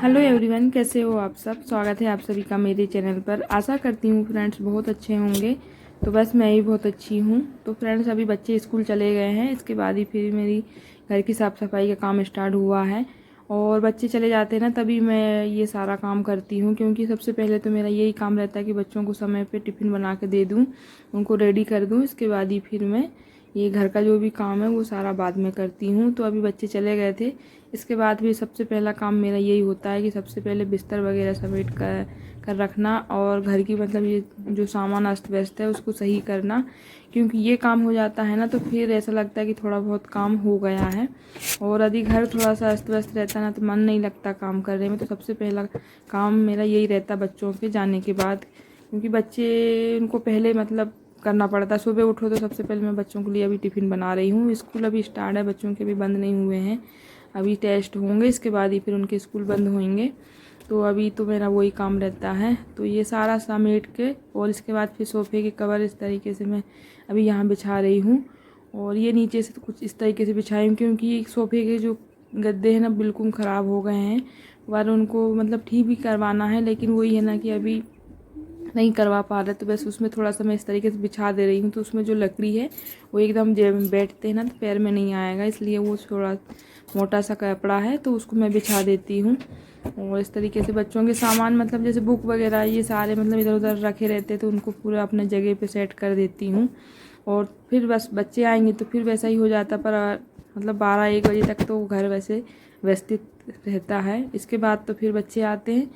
Hello everyone, कैसे हो आप सब। स्वागत है आप सभी का मेरे चैनल पर। आशा करती हूँ फ्रेंड्स बहुत अच्छे होंगे। तो बस मैं ही बहुत अच्छी हूँ। तो फ्रेंड्स अभी बच्चे स्कूल चले गए हैं, इसके बाद ही फिर मेरी घर की साफ़ सफाई का काम स्टार्ट हुआ है। और बच्चे चले जाते हैं ना, तभी मैं ये सारा काम करती हूँ, क्योंकि सबसे पहले तो मेरा यही काम रहता है कि बच्चों को समय पर टिफ़िन बना के दे दूँ, उनको रेडी कर दूँ। इसके बाद ही फिर मैं ये घर का जो भी काम है वो सारा बाद में करती हूँ। तो अभी बच्चे चले गए थे, इसके बाद भी सबसे पहला काम मेरा यही होता है कि सबसे पहले बिस्तर वगैरह समेट कर रखना, और घर की मतलब ये जो सामान अस्त व्यस्त है उसको सही करना। क्योंकि ये काम हो जाता है ना तो फिर ऐसा लगता है कि थोड़ा बहुत काम हो गया है। और यदि घर थोड़ा सा अस्त व्यस्त रहता है ना तो मन नहीं लगता काम करने में। तो सबसे पहला काम मेरा यही रहता बच्चों के जाने के बाद, क्योंकि बच्चे उनको पहले मतलब करना पड़ता है। सुबह उठो तो सबसे पहले मैं बच्चों के लिए अभी टिफ़िन बना रही हूँ। स्कूल अभी स्टार्ट है, बच्चों के भी बंद नहीं हुए हैं, अभी टेस्ट होंगे, इसके बाद ही फिर उनके स्कूल बंद होंगे। तो अभी तो मेरा वही काम रहता है। तो ये सारा समेट के और इसके बाद फिर सोफ़े के कवर इस तरीके से मैं अभी यहाँ बिछा रही हूँ। और ये नीचे से तो कुछ इस तरीके से बिछाई हूँ, क्योंकि सोफ़े के जो गद्दे हैं ना बिल्कुल ख़राब हो गए हैं, और उनको मतलब ठीक भी करवाना है, लेकिन वही है ना कि अभी नहीं करवा पा रहे। तो बस उसमें थोड़ा सा मैं इस तरीके से बिछा दे रही हूँ। तो उसमें जो लकड़ी है वो एकदम जब बैठते हैं ना तो पैर में नहीं आएगा, इसलिए वो थोड़ा मोटा सा कपड़ा है तो उसको मैं बिछा देती हूँ। और इस तरीके से बच्चों के सामान मतलब जैसे बुक वगैरह ये सारे मतलब इधर उधर रखे रहते तो उनको पूरा अपने जगह पे सेट कर देती हूँ। और फिर बस बच्चे आएंगे तो फिर वैसा ही हो जाता, पर मतलब 12-1 बजे तक तो घर वैसे व्यवस्थित रहता है। इसके बाद तो फिर बच्चे आते हैं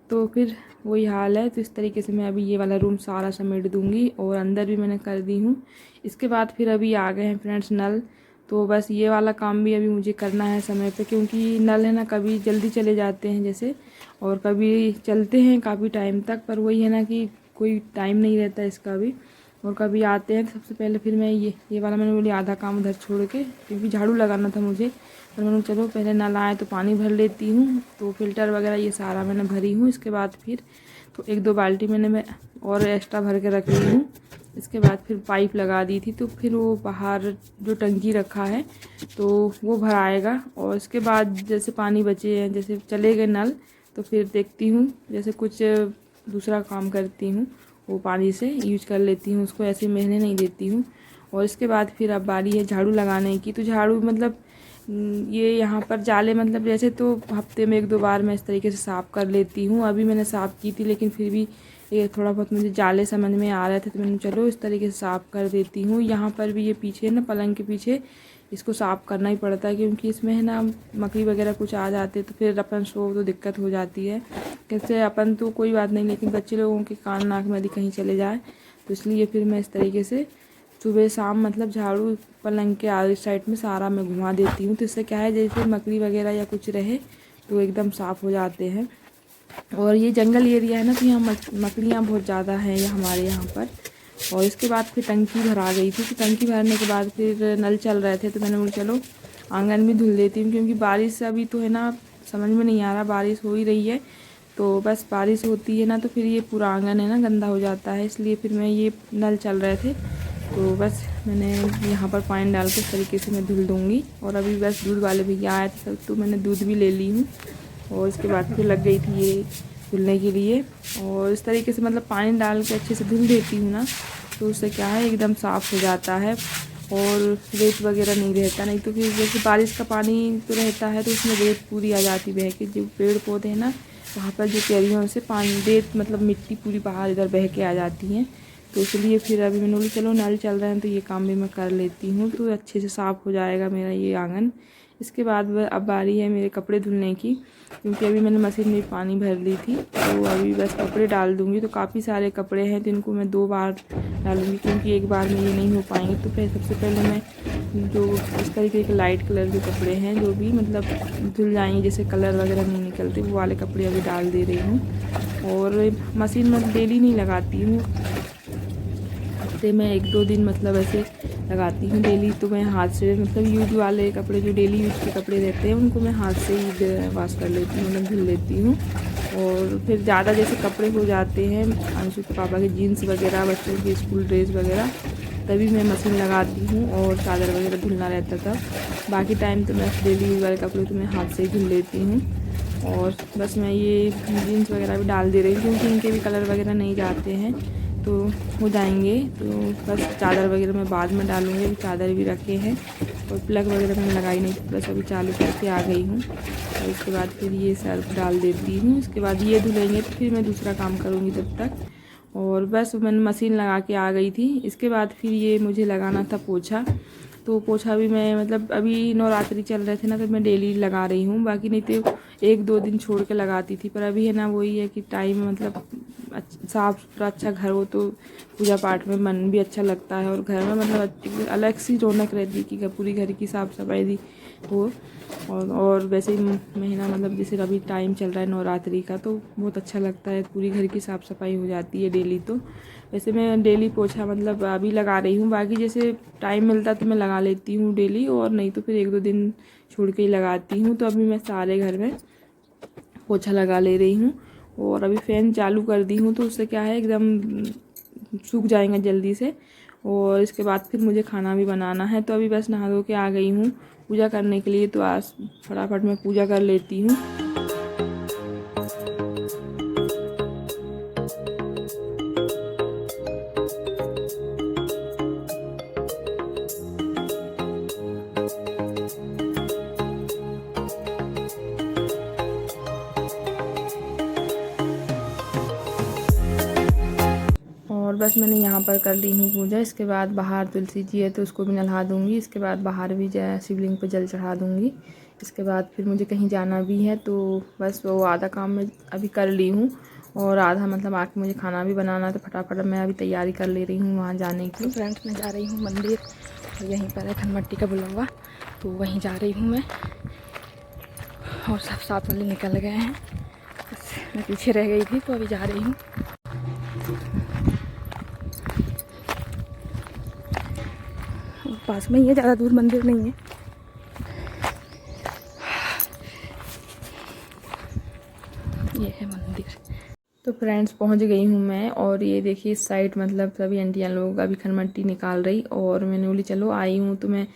तो फिर वही हाल है। तो इस तरीके से मैं अभी ये वाला रूम सारा समेट दूंगी, और अंदर भी मैंने कर दी हूँ। इसके बाद फिर अभी आ गए हैं फ्रेंड्स नल। तो बस ये वाला काम भी अभी मुझे करना है समय पे, क्योंकि नल है ना कभी जल्दी चले जाते हैं जैसे, और कभी चलते हैं काफ़ी टाइम तक, पर वही है ना कि कोई टाइम नहीं रहता इसका भी। और कभी आते हैं तो सबसे पहले फिर मैं ये वाला मैंने बोली आधा काम उधर छोड़ के, क्योंकि झाड़ू लगाना था मुझे, तो मैंने चलो पहले नल आए तो पानी भर लेती हूँ। तो फ़िल्टर वगैरह ये सारा मैंने भरी हूँ। इसके बाद फिर तो 1-2 बाल्टी मैं और एक्स्ट्रा भर के रख ली हूँ। इसके बाद फिर पाइप लगा दी थी, तो फिर वो बाहर जो टंकी रखा है तो वो भराएगा। और इसके बाद जैसे पानी बचे हैं, जैसे चले गए नल, तो फिर देखती हूँ जैसे कुछ दूसरा काम करती हूँ, वो पानी से यूज कर लेती हूँ, उसको ऐसे बहने नहीं देती हूँ। और इसके बाद फिर अब बारी है झाड़ू लगाने की। तो झाड़ू मतलब ये यहाँ पर जाले मतलब जैसे तो हफ्ते में 1-2 बार मैं इस तरीके से साफ़ कर लेती हूँ। अभी मैंने साफ़ की थी, लेकिन फिर भी ये थोड़ा बहुत मुझे जाले समझ में आ रहे थे, तो मैंने चलो इस तरीके से साफ़ कर देती हूँ। यहाँ पर भी ये पीछे ना पलंग के पीछे इसको साफ़ करना ही पड़ता है, क्योंकि इसमें है ना मकड़ी वगैरह कुछ आ जाते तो फिर अपन सो तो दिक्कत हो जाती है। कैसे अपन तो कोई बात नहीं, लेकिन बच्चे लोगों के कान नाक में यदि कहीं चले जाए तो इसलिए फिर मैं इस तरीके से सुबह शाम मतलब झाड़ू पलंग के आगे साइड में सारा मैं घुमा देती हूँ। तो इससे क्या है जैसे मकड़ी वगैरह या कुछ रहे तो एकदम साफ़ हो जाते हैं। और ये जंगल एरिया है ना तो यहाँ मकड़ियाँ बहुत ज़्यादा हैं ये हमारे यहाँ पर। और इसके बाद फिर टंकी भरा गई थी, तो टंकी भरने के बाद फिर नल चल रहे थे, तो मैंने बोला चलो आंगन भी धुल देती हूँ, क्योंकि बारिश अभी तो है ना समझ में नहीं आ रहा, बारिश हो ही रही है। तो बस बारिश होती है ना तो फिर ये पूरा आंगन है ना गंदा हो जाता है, इसलिए फिर मैं ये नल चल रहे थे तो बस मैंने यहाँ पर पानी डाल के इस तरीके से मैं धुल दूँगी। और अभी बस दूध वाले भैया आए थे तो मैंने दूध भी ले ली हूँ, और इसके बाद फिर लग गई थी ये धुलने के लिए। और इस तरीके से मतलब पानी डाल के अच्छे से धुल देती हूँ ना, तो उससे क्या है एकदम साफ़ हो जाता है और रेत वगैरह नहीं रहता। नहीं तो फिर जैसे बारिश का पानी तो रहता है तो उसमें रेत पूरी आ जाती बह के। जो पेड़ पौधे हैं ना वहाँ पर जो क्यारियों से पानी रेत मतलब मिट्टी पूरी बाहर इधर बह के आ जाती हैं। तो इसलिए फिर अभी मैंने बोली चलो नल चल रहे हैं तो ये काम भी मैं कर लेती हूँ, तो अच्छे से साफ़ हो जाएगा मेरा ये आंगन। इसके बाद अब बारी है मेरे कपड़े धुलने की, क्योंकि अभी मैंने मशीन में पानी भर ली थी, तो अभी बस कपड़े डाल दूँगी। तो काफ़ी सारे कपड़े हैं तो इनको मैं 2 बार डालूँगी, क्योंकि एक बार में ये नहीं हो पाएंगे। तो फिर सबसे पहले मैं जो इस तरीके के लाइट कलर के कपड़े हैं जो भी मतलब धुल जाएंगे, जैसे कलर वगैरह नहीं निकलते, वो वाले कपड़े अभी डाल दे रही हूँ। और मशीन में डेली नहीं लगाती हूँ, हफ्ते में 1-2 दिन मतलब ऐसे लगाती हूँ। डेली तो मैं हाथ से मतलब यूज वाले कपड़े जो डेली यूज के कपड़े रहते हैं उनको मैं हाथ से ही वॉश कर लेती हूँ, मतलब धुल लेती हूँ। और फिर ज़्यादा जैसे कपड़े हो जाते हैं अंशु के पापा के जीन्स वगैरह, बच्चों की स्कूल ड्रेस वगैरह, तभी मैं मशीन लगाती हूँ और चादर वगैरह धुलना रहता था। बाकी टाइम तो मैं डेली यूज वाले कपड़े तो मैं हाथ से ही धुल लेती हूँ। और बस मैं ये जीन्स वगैरह भी डाल दे रही हूँ क्योंकि इनके भी कलर वगैरह नहीं जाते हैं तो हो जाएंगे। तो बस चादर वगैरह मैं बाद में डालूँगी, अभी चादर भी रखे हैं और प्लग वगैरह मैंने लगाई नहीं थी, बस अभी चालू करके आ गई हूँ। और इसके बाद फिर ये सर्फ डाल देती हूँ, इसके बाद ये धुलेंगे तो फिर मैं दूसरा काम करूँगी तब तक। और बस मैंने मशीन लगा के आ गई थी। इसके बाद फिर ये मुझे लगाना था पोछा, तो पोछा भी मैं मतलब अभी नवरात्रि चल रहे थे ना तो मैं डेली लगा रही हूँ, बाकी नहीं तो 1-2 दिन छोड़ के लगाती थी। पर अभी है ना वही है कि टाइम मतलब साफ सुथरा अच्छा घर हो तो पूजा पाठ में मन भी अच्छा लगता है और घर में मतलब अलग सी रौनक रहती है कि पूरी घर की साफ़ सफाई भी हो। और वैसे ही महीना मतलब जैसे अभी टाइम चल रहा है नवरात्रि का तो बहुत अच्छा लगता है, पूरी घर की साफ़ सफाई हो जाती है डेली। तो वैसे मैं डेली पोछा मतलब अभी लगा रही हूँ, बाकी जैसे टाइम मिलता तो मैं लगा लेती हूँ डेली और नहीं तो फिर 1-2 दिन छोड़ के ही लगाती हूँ। तो अभी मैं सारे घर में पोछा लगा ले रही हूँ और अभी फ़ैन चालू कर दी हूँ तो उससे क्या है एकदम सूख जाएंगे जल्दी से। और इसके बाद फिर मुझे खाना भी बनाना है, तो अभी बस नहा धो के आ गई हूँ पूजा करने के लिए, तो आज फटाफट मैं पूजा कर लेती हूँ। और बस मैंने यहाँ पर कर ली हूँ पूजा। इसके बाद बाहर तुलसी जी है तो उसको भी नहला दूँगी, इसके बाद बाहर भी शिवलिंग पर जल चढ़ा दूँगी। इसके बाद फिर मुझे कहीं जाना भी है तो बस वो आधा काम मैं अभी कर ली हूँ और आधा मतलब आके मुझे खाना भी बनाना है, तो फटाफट मैं अभी तैयारी कर ले रही हूँ वहाँ जाने की। फ्रेंड्स मैं जा रही हूँ मंदिर, तो यहीं पर है खनमट्टी का बुलवा, तो वहीं जा रही हूँ मैं। और सब साथ वाले निकल गए हैं, मैं पीछे रह गई थी तो अभी जा रही हूँ। पास में ही है, ज़्यादा दूर मंदिर नहीं है। ये है मंदिर। तो फ्रेंड्स पहुंच गई हूँ मैं और ये देखिए इस साइड मतलब सभी आंटियाँ लोग अभी खनमट्टी निकाल रही और मैंने बोली चलो आई हूँ तो मैं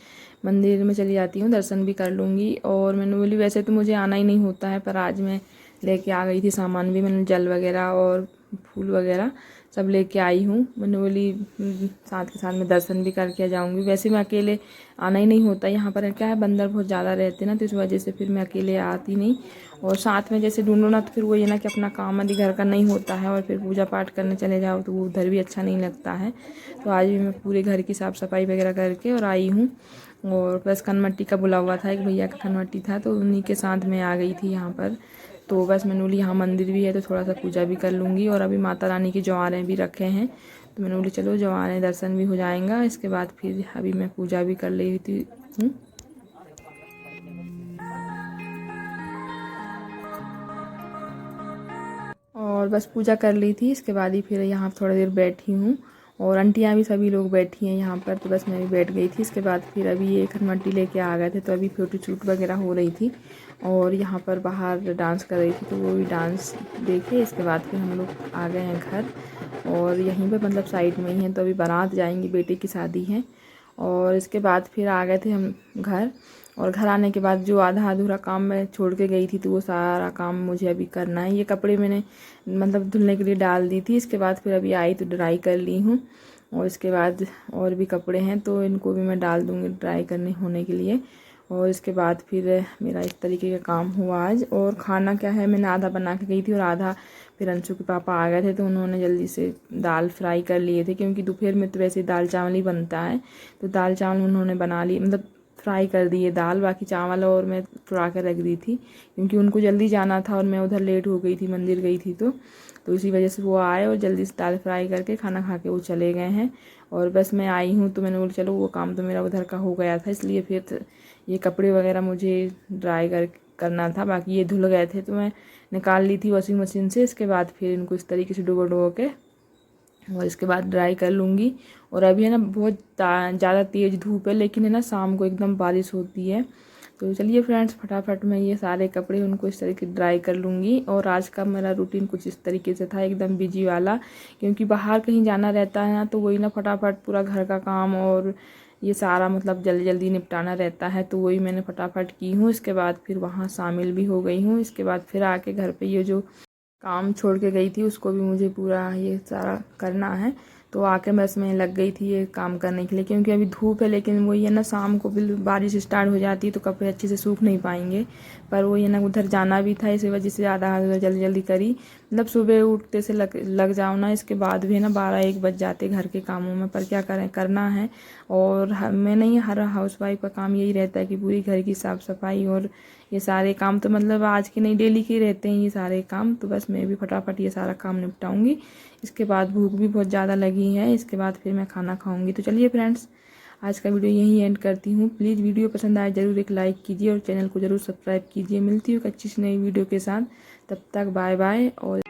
मंदिर में चली जाती हूँ, दर्शन भी कर लूँगी। और मैंने बोली वैसे तो मुझे आना ही नहीं होता है पर आज मैं लेके आ गई थी सामान भी, मैंने जल वगैरह और फूल वगैरह सब लेके आई हूँ। मैंने बोली साथ के साथ में दर्शन भी करके जाऊँगी। वैसे मैं अकेले आना ही नहीं होता, यहाँ पर क्या है बंदर बहुत ज़्यादा रहते हैं ना तो इस वजह से फिर मैं अकेले आती नहीं। और साथ में जैसे ढूंढो ना तो फिर वही है ना कि अपना काम आदि घर का नहीं होता है और फिर पूजा पाठ करने चले जाओ तो वो उधर भी अच्छा नहीं लगता है। तो आज भी मैं पूरे घर की साफ़ सफाई वगैरह करके और आई हूँ। और बस खनमट्टी का बुला हुआ था, एक भैया का खनमट्टी था तो उन्हीं के साथ में आ गई थी यहाँ पर। तो बस मैंने बोली यहाँ मंदिर भी है तो थोड़ा सा पूजा भी कर लूँगी। और अभी माता रानी की जवारें भी रखे हैं तो मैंने बोली चलो जवारें दर्शन भी हो जाएगा, इसके बाद फिर अभी मैं पूजा भी कर लेती हूँ। और बस पूजा कर ली थी, इसके बाद ही फिर यहाँ थोड़ी देर बैठी हूँ और आंटियाँ भी सभी लोग बैठी हैं यहाँ पर, तो बस मैं भी बैठ गई थी। इसके बाद फिर अभी ये खनमट्टी लेके आ गए थे तो अभी फोटोशूट वगैरह हो रही थी और यहाँ पर बाहर डांस कर रही थी तो वो भी डांस देखे। इसके बाद फिर हम लोग आ गए हैं घर और यहीं पर मतलब साइड में ही हैं तो अभी बारात जाएंगी, बेटे की शादी है। और इसके बाद फिर आ गए थे हम घर और घर आने के बाद जो आधा अधूरा काम मैं छोड़ के गई थी तो वो सारा काम मुझे अभी करना है। ये कपड़े मैंने मतलब धुलने के लिए डाल दी थी, इसके बाद फिर अभी आई तो ड्राई कर ली हूँ। और इसके बाद और भी कपड़े हैं तो इनको भी मैं डाल दूँगी ड्राई करने होने के लिए। और इसके बाद फिर मेरा इस तरीके का काम हुआ आज। और खाना क्या है, मैंने आधा बना के गई थी और आधा फिर अंशु के पापा आ गए थे तो उन्होंने जल्दी से दाल फ्राई कर लिए थे, क्योंकि दोपहर में तो वैसे दाल चावल ही बनता है तो दाल चावल उन्होंने बना लिए मतलब फ्राई कर दिए दाल, बाकी चावल और मैं चुरा कर रख दी थी क्योंकि उनको जल्दी जाना था और मैं उधर लेट हो गई थी, मंदिर गई थी तो इसी वजह से वो आए और जल्दी से दाल फ्राई करके खाना खा के वो चले गए हैं। और बस मैं आई हूँ तो मैंने बोला चलो वो काम तो मेरा उधर का हो गया था, इसलिए फिर ये कपड़े वगैरह मुझे ड्राई करना था, बाकी ये धुल गए थे तो मैं निकाल ली थी वॉशिंग मशीन से। इसके बाद फिर इनको इस तरीके से डुबो के और इसके बाद ड्राई कर लूँगी। और अभी है ना बहुत ज़्यादा तेज़ धूप है लेकिन है ना शाम को एकदम बारिश होती है। तो चलिए फ्रेंड्स फटाफट मैं ये सारे कपड़े उनको इस तरीके ड्राई कर लूँगी। और आज का मेरा रूटीन कुछ इस तरीके से था, एकदम बिजी वाला, क्योंकि बाहर कहीं जाना रहता है ना तो वही ना फटाफट पूरा घर का काम और ये सारा मतलब जल्दी जल्दी निपटाना रहता है, तो वही मैंने फटाफट की हूँ। इसके बाद फिर वहाँ शामिल भी हो गई हूँ। इसके बाद फिर आके घर पे ये जो काम छोड़ के गई थी उसको भी मुझे पूरा ये सारा करना है। तो आके बस मैं लग गई थी ये काम करने के लिए, क्योंकि अभी धूप है, लेकिन वही है ना, शाम को बिल बारिश स्टार्ट हो जाती है तो कपड़े अच्छे से सूख नहीं पाएंगे। पर वही है ना, उधर जाना भी था, इसी वजह से ज़्यादा जल्दी जल्दी करी। मतलब सुबह उठते से लग जाओ ना, इसके बाद भी ना 12-1 बज जाते घर के कामों में, पर क्या करें, करना है। और मैं नहीं, हर हाउसवाइफ का काम यही रहता है कि पूरी घर की साफ़ सफाई और ये सारे काम तो मतलब आज के नहीं, डेली के रहते हैं ये सारे काम। तो बस मैं भी फटाफट ये सारा काम निपटाऊंगी। इसके बाद भूख भी बहुत ज़्यादा लगी है, इसके बाद फिर मैं खाना खाऊंगी। तो चलिए फ्रेंड्स, आज का वीडियो यहीं एंड करती हूँ। प्लीज़ वीडियो पसंद आए ज़रूर एक लाइक कीजिए और चैनल को ज़रूर सब्सक्राइब कीजिए। मिलती हूँ एक अच्छी सी नई वीडियो के साथ, तब तक बाय बाय। और